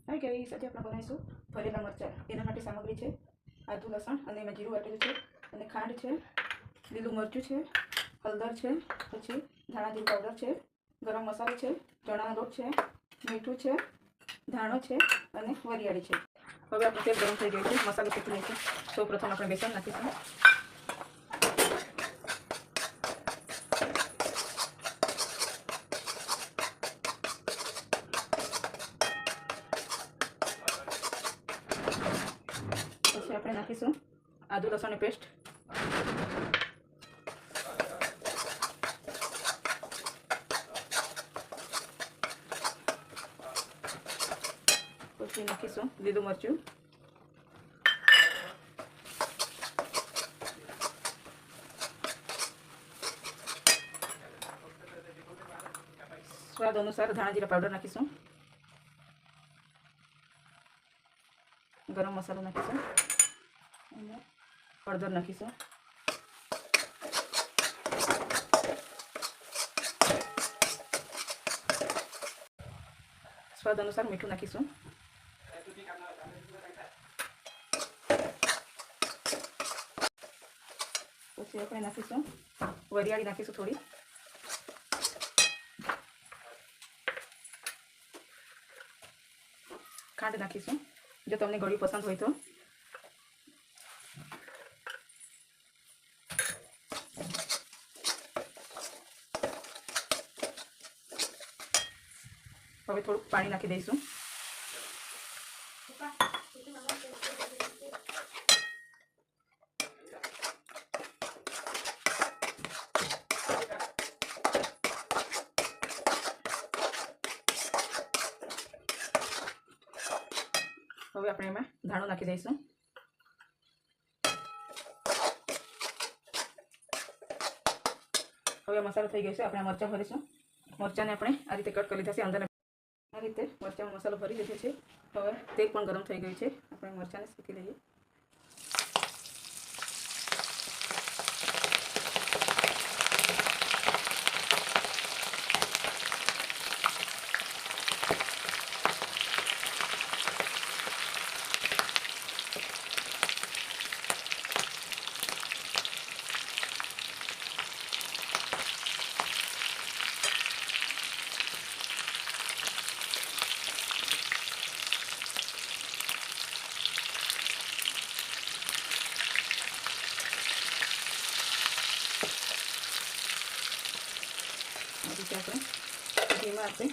Hi guys, आज આપણે બનાવીશું ભરેલા મરચાં। એના માટે સામગ્રી છે આદુ લસણ અને એમાં જીરું વાટેલું છે અને ખાંડ છે, લીલું મરચું છે, હળદર છે, પછી ધાણા જીરું પાવડર છે, ગરમ મસાલો છે, ચણાનો લોટ છે, મીઠું છે, ધાણો છે અને વરિયાળી છે। હવે આપણું તેલ ગરમ થઈ ગયું છે, મસાલો શેકી લઈશું। સૌપ્રથમ આપણે બેસન નાખીશું। પછી આપણે નાખીશું આદુ લસણની પેસ્ટ, પછી નાખીશું લીલું મરચું, સ્વાદ અનુસાર ધાણા જીરા પાવડર નાખીશું, ગરમ મસાલો નાખીશું અને હળદર નાખીશું, સ્વાદ અનુસાર મીઠું નાખીશું, પછી આપણે નાખીશું વરિયાળી નાખીશું થોડી, ખાંડ નાખીશું જો તમને ગળ્યું પસંદ હોય તો, હવે થોડું પાણી નાખી દઈશું। હવે આપણે એમાં ધાણો નાખી દઈશું। હવે મસાલો થઈ ગયો છે, આપણે મરચાં ભરીશું। મરચાંને આપણે આ રીતે કટ કરી લીધા છે, અંદર આ રીતે મરચાંમાં મસાલો ભરી દીધો છે। હવે તેલ પણ ગરમ થઈ ગયું છે, આપણે મરચાંને શેકી લઈએ। આપણે ઘીમાં આપણે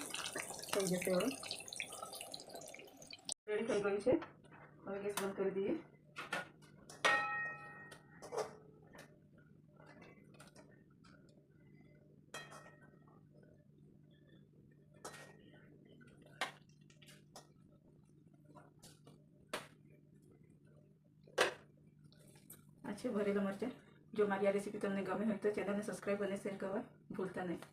થઈ જશે। હવે રેડી થઈ ગયું છે, હવે ગેસ બંધ કરી દઈએ। આ છે ભરેલા મરચાં। જો મારી આ રેસીપી તમને ગમે હોય તો ચેનલને સબસ્ક્રાઈબ અને શેર કરવા ભૂલતા નહીં।